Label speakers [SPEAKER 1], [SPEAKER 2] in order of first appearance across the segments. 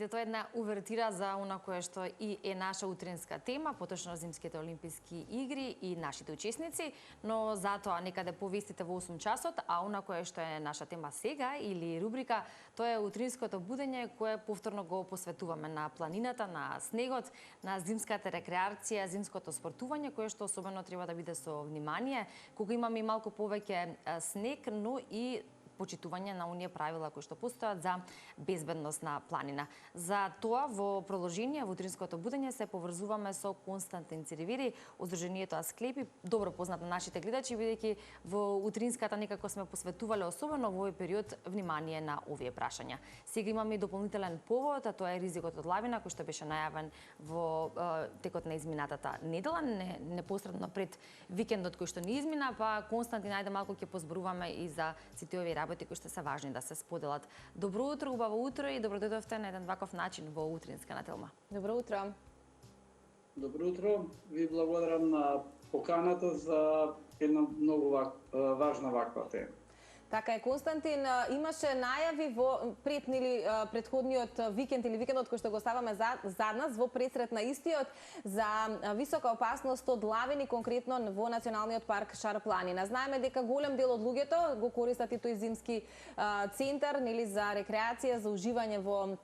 [SPEAKER 1] Ете, тоа е една увертира за она кое што и е наша утринска тема, поточно зимските олимписки игри и нашите учесници, но затоа некаде повестите во 8 часот, а она кое што е наша тема сега или рубрика, тоа е утринското будење кое повторно го посветуваме на планината, на снегот, на зимската рекреација, зимското спортување, кое што особено треба да биде со внимание, кога имаме и малку повеќе снег, но и почитување на оние правила кои што постојат за безбедност на планина. За тоа во продолжение во утринското будење се поврзуваме со Константин Циревири, Удруженијето Асклепи, добро познат на нашите гледачи, бидејќи во утринската некако сме посветувале особено во овој период внимание на овие прашања. Сега имаме и дополнителен повод, а тоа е ризикот од лавина кој што беше најавен во текот на изминатата недела, непосредно пред викендот кој што не измина, па Константин, ајде малку ќе позборуваме и за сите овие работи кои што се важни да се споделат. Добро утро, убаво утро и добро дојдовте на еден ваков начин во утринска на Телма.
[SPEAKER 2] Добро утро.
[SPEAKER 3] Добро утро. Ви благодарам на поканата за една многу важна ваква тема.
[SPEAKER 2] Така е, Константин, имаше најави во предходниот викенд или викендот кој што го ставаме зад нас во пресрет на истиот за висока опасност од лавини, конкретно во Националниот парк Шар-планина. Знаеме дека голем дел од луѓето го користат и тој зимски центар, нели, за рекреација, за уживање во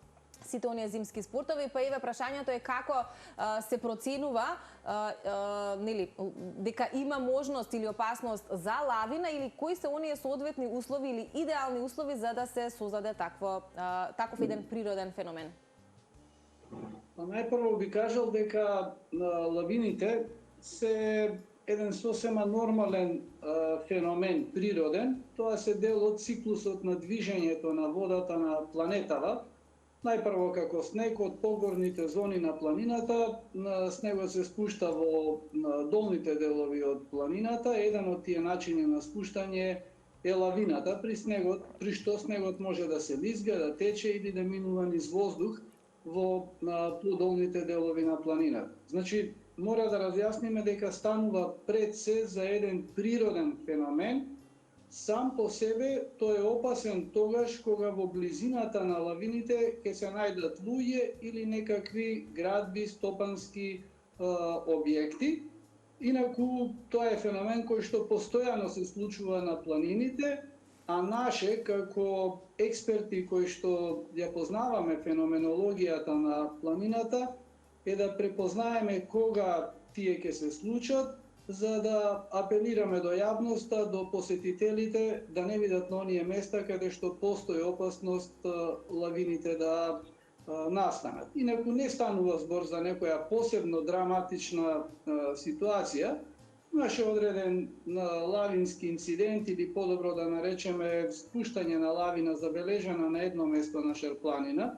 [SPEAKER 2] сите оние зимски спортови, па еве прашањето е како се проценува нели дека има можност или опасност за лавина или кои се оние соодветни услови или идеални услови за да се создаде таков еден природен феномен?
[SPEAKER 3] Најпрво би кажал дека лавините се еден сосема нормален феномен природен. Тоа се дел од циклусот на движењето на водата на планетава. Најпрво како снег од погорните зони на планината, снегот се спушта во долните делови од планината. Еден од тие начини на спуштање е лавината, при што снегот може да се лизга, да тече или да минува низ воздух во подолните делови на планината. Значи, мора да разјасниме дека станува пред се за еден природен феномен. Сам по себе тој е опасен тогаш кога во близината на лавините ќе се најдат луѓе или некакви градби, стопански објекти. Инаку тоа е феномен кој што постојано се случува на планините, а наше како експерти кои што ја познаваме феноменологијата на планината е да препознаеме кога тие ќе се случат, за да апелираме до јавноста, до посетителите, да не видат на оние места каде што постои опасност лавините да настанат. Инаку не станува збор за некоја посебно драматична ситуација. Имаше одреден лавински инцидент или подобро да наречеме спуштање на лавина забележана на едно место на Шар-планина.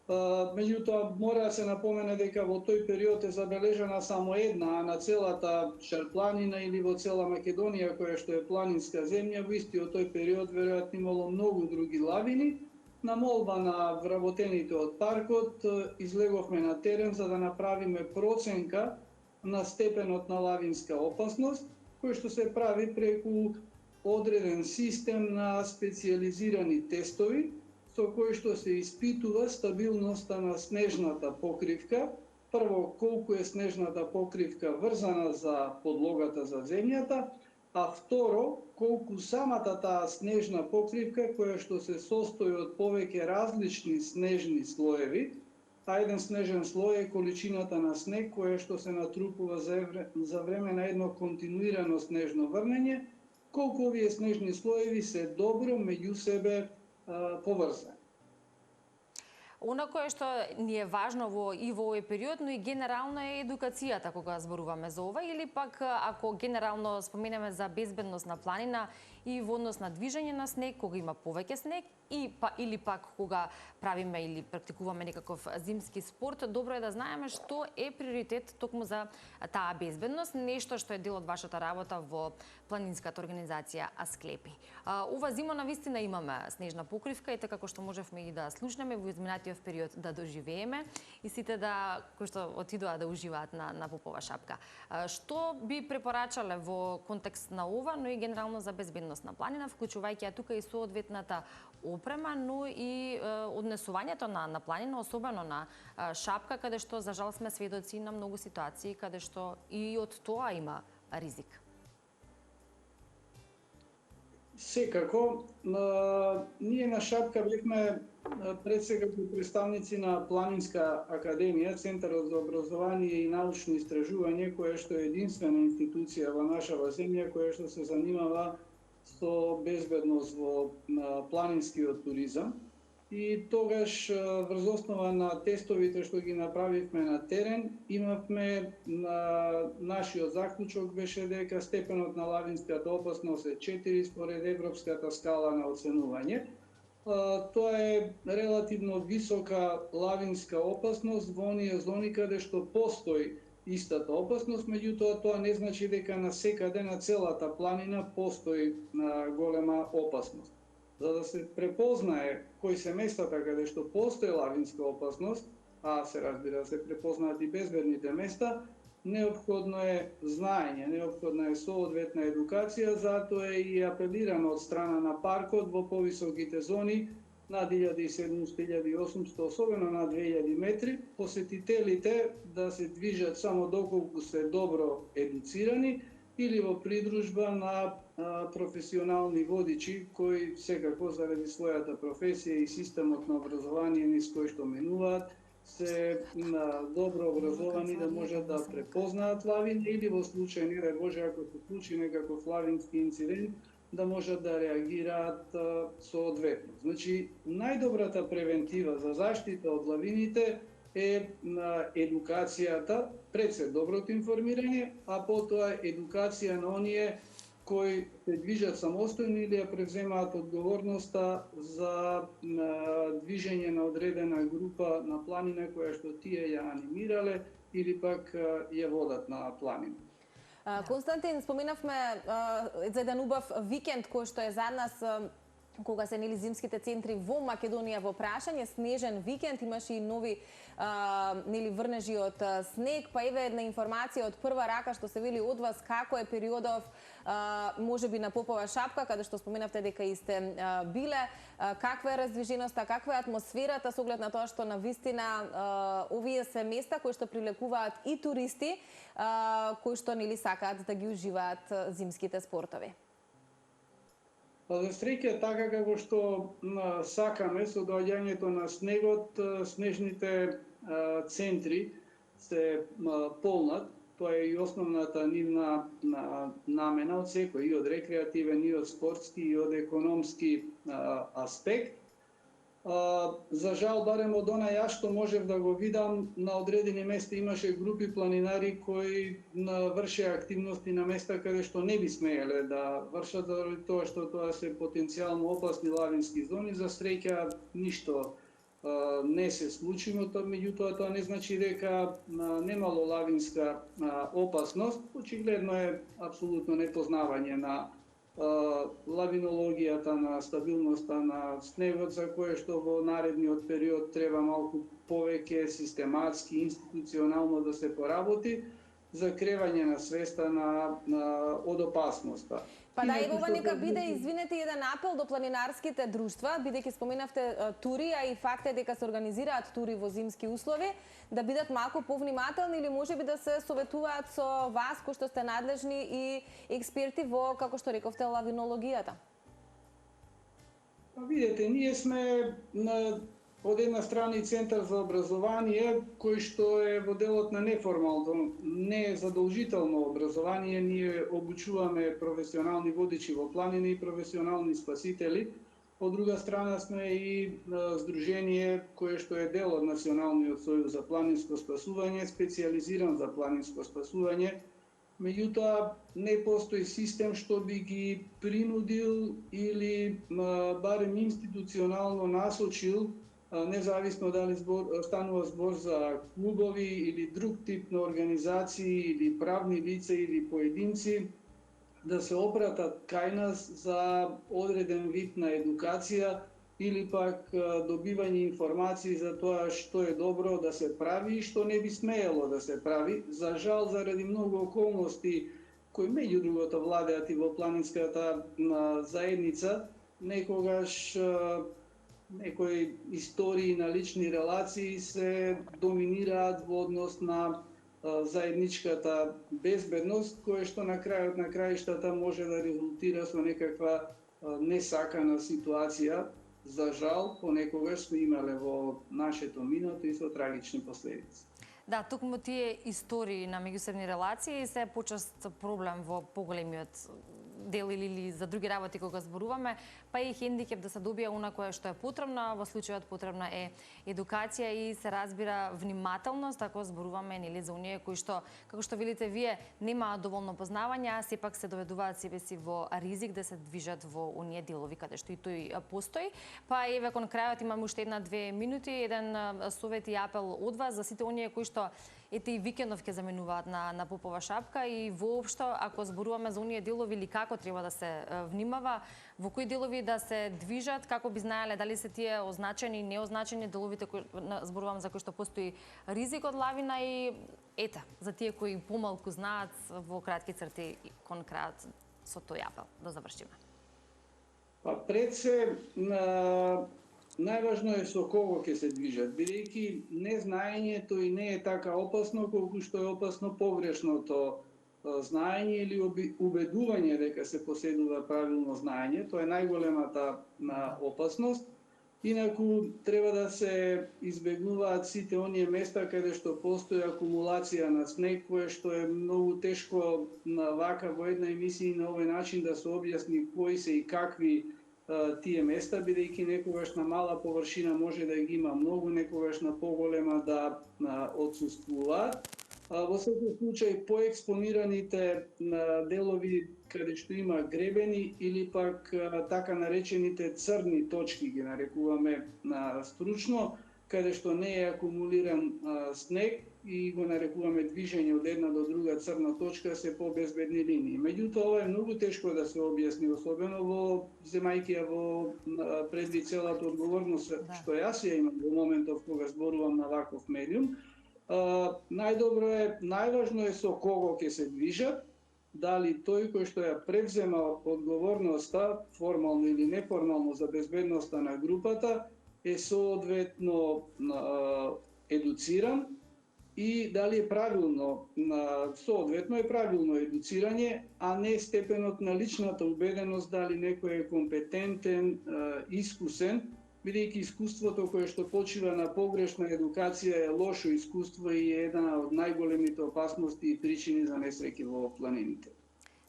[SPEAKER 3] Меѓутоа, мора да се напомене дека во тој период е забележана само една, а на целата Шар-планина или во цела Македонија, која што е планинска земја, во истиот тој период веројатно имало многу други лавини. На молба на вработените од паркот, излеговме на терен за да направиме проценка на степенот на лавинска опасност, кој што се прави преку одреден систем на специјализирани тестови, со кој што се испитува стабилноста на снежната покривка. Прво, колку е снежната покривка врзана за подлогата за земјата, а второ, колку самата таа снежна покривка, која што се состои од повеќе различни снежни слоеви, а еден снежен слој е количината на снег која што се натрупува за време на едно континуирано снежно врнење, колку овие снежни слоеви се добро меѓу себе поврзани.
[SPEAKER 1] Оно кое што ни е важно во овој период, но и генерално е едукацијата кога зборуваме за ова, или пак ако генерално споменеме за безбедност на планина и во однос на движење на снег, кога има повеќе снег, или пак кога правиме или практикуваме некаков зимски спорт, добро е да знаеме што е приоритет токму за таа безбедност, нешто што е дел од вашата работа во планинската организација Асклепи. Ова зима навистина имаме снежна покривка и така како што можевме и да слушнеме во изминатиот тиов период да доживееме и сите кои што отидоа да уживаат на Попова шапка. Што би препорачале во контекст на ова, но и генерално за безбедност на планина, вклучувајќи ја тука и соодветната опрема, но и однесувањето на планина, особено на шапка, каде што за жал сме сведоци на многу ситуации каде што и од тоа има ризик.
[SPEAKER 3] Секако, ние на Шапка бевме пред сега представници на Планинска академија, Центарот за образование и научно истражување, која што е единствена институција во нашава земја која што се занимава со безбедност во планинскиот туризам. И тогаш, врз основа на тестовите што ги направивме на терен, имавме нашиот заклучок беше дека степенот на лавинската опасност е 4 според европската скала на оценување. Тоа е релативно висока лавинска опасност во оние зони каде што постои истата опасност, меѓутоа тоа не значи дека насекаде на целата планина постои голема опасност. За да се препознае кои се местата каде што постои лавинска опасност, а се разбира се препознаат и безбедните места, неопходно е знаење, неопходна е соодветна едукација, затоа е и апелирано од страна на паркот во повисоките зони над 1700-1800, особено на 2000 метри, посетителите да се движат само доколку се добро едуцирани или во придружба на професионални водичи кои секако заради својата професија и системот на образование низ кој што менуваат се добро образовани да можат да препознаат лавини или во случај, не дај Боже, ако се случи некаков лавински инцидент, да можат да реагираат соодветно. Значи, најдобрата превентива за заштита од лавините е едукацијата, пред се доброто информирање, а потоа едукација на оние кои се движат самостојно или ја превземаат одговорноста за движење на одредена група на планина која што тие ја анимирале или пак ја водат на планина.
[SPEAKER 2] Константин, споменавме за еден убав викенд кој што е за нас кога се нели зимските центри во Македонија во прашање, снежен викенд, имаше и нови нели врнежи од снег, па еве една информација од прва рака што се вели од вас како е периодов можеби на Попова шапка, каде што споменавте дека и сте биле, каква е раздвиженоста, каква е атмосферата со оглед на тоа што навистина овие се места кои што привлекуваат и туристи кои што нели сакаат да ги уживаат зимските спортови.
[SPEAKER 3] За среќа, така како што сакаме со доаѓањето на снегот, снежните центри се полнат. Тоа е и основната нивна намена од секој, и од рекреативен, и од спортски, и од економски аспект. За жал, барем од она јас што можев да го видам, на одредени места имаше групи планинари кои вршеа активности на места каде што не би смееле да вршат, заради тоа што тоа се потенцијално опасни лавински зони. За среќа ништо не се случи, меѓутоа тоа не значи дека немало лавинска опасност. Очигледно е апсолутно непознавање на лавинологијата, на стабилноста на снегот, за кое што во наредниот период треба малку повеќе систематски, институционално да се поработи за кревање на свеста од опасноста.
[SPEAKER 2] Па да, ево нека биде, извинете, еден апел до планинарските друштва, бидејќи споменавте тури, а и факт е дека се организираат тури во зимски услови, да бидат малку повнимателни или можеби да се советуваат со вас, кои што сте надлежни и експерти во, како што рековте, лавинологијата.
[SPEAKER 3] Видете, ние сме од една страна и Центар за образование, кој што е во делот на неформално, не задолжително образование. Ние обучуваме професионални водичи во планина и професионални спасители. Од друга страна сме и здружение кое што е дел од Националниот сојуз за планинско спасување, специјализиран за планинско спасување. Меѓутоа, не постои систем што би ги принудил или барем институционално насочил, независно дали станува збор за клубови или друг тип на организации или правни лица или поединци, да се обратат кај нас за одреден вид на едукација или пак добивање информации за тоа што е добро да се прави и што не би смеело да се прави. За жал, заради многу околности кои меѓу другото владеат и во планинската заедница, некогаш некои истории на лични релации се доминираат во однос на заедничката безбедност, кое што на крајот на краиштата може да резултира со некаква несакана ситуација. За жал, понекогаш сме имале во нашето минато и со трагични последици.
[SPEAKER 1] Да, токму тие истории на меѓусебни релации се почест проблем во поголемиот дел или за други работи кога зборуваме, па и хендикеп да се добие она кое што е потребно, во случајот потребна е едукација и се разбира внимателност, ако зборуваме нели за оние кои што, како што велите вие, немаат доволно познавање, а сепак се доведуваат себе си во ризик да се движат во оние делови каде што и тој постои. Па еве кон крајот имаме уште 1-2 минути, еден совет и апел од вас за сите оние кои што ете и викендов ќе заменуваат на попова шапка и воопшто ако зборуваме за оние делови или како треба да се внимава, во кои делови да се движат, како би знаеле дали се тие означени, неозначени деловите кои зборувам за кои што постои ризик од лавина и ете, за тие кои помалку знаат во кратки црти кон крајот со тој апел да завршиме.
[SPEAKER 3] Па пред се најважно е со кого ќе се движат, бидејќи незнаењето и не е така опасно колку што е опасно погрешното знаење или убедување дека се поседува правилно знаење. Тоа е најголемата опасност. Инаку треба да се избегнуваат сите оние места каде што постои акумулација на снег, кое што е многу тешко на вака во една емисија на овој начин да се објасни кои се и какви тие места, бидејќи некогаш на мала површина може да ги има многу, некогаш на поголема да отсуствуваат. Во секој случај поекспонираните делови каде што има гребени или пак така наречените црни точки ги нарекуваме стручно, каде што не е акумулиран снег и го нарекуваме движење од една до друга црна точка, се по-безбедни линии. Меѓутоа, ова е многу тешко да се објасни, особено земајќи ја во предвид целата одговорност што јас ја имам во моментов кога зборувам на ваков медиум. Најважно е со кого ќе се движат, дали тој кој што ја превзема одговорноста, формално или неформално за безбедноста на групата, е соодветно едуциран и дали е правилно, соодветно е правилно едуцирање, а не степенот на личната убеденост дали некој е компетентен, искусен, бидејќи искуството кое што почива на погрешна едукација е лошо искуство и е една од најголемите опасности и причини за несреќи во планините.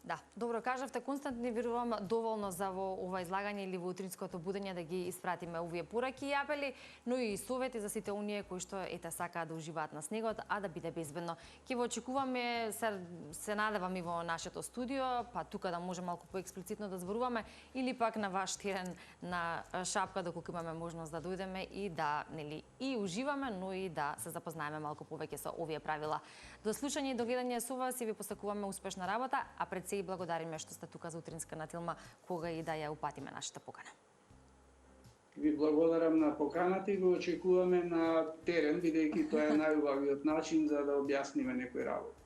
[SPEAKER 1] Да, добро кажавте, Константин, верувам доволно за во ова излагање или во утринското будење да ги испратиме овие пораки и апели, но и совети за сите оние кои што сакаат да уживаат на снегот, а да биде безбедно. Ќе во очекуваме, се надевам и во нашето студио, па тука да може малку поексплицитно да зборуваме, или пак на ваш терен на шапка, доколку имаме можност да дојдеме и да нели и уживаме, но и да се запознаеме малку повеќе со овие правила. До слушање и до гледање со вас и ви посакуваме успешна работа, а пред се и благодариме што сте тука за утринска на Тилма, кога и да ја упатиме нашата покана.
[SPEAKER 3] Ви благодарам на поканата и го очекуваме на терен, бидејќи тоа е најубавиот начин за да објасниме некои работи.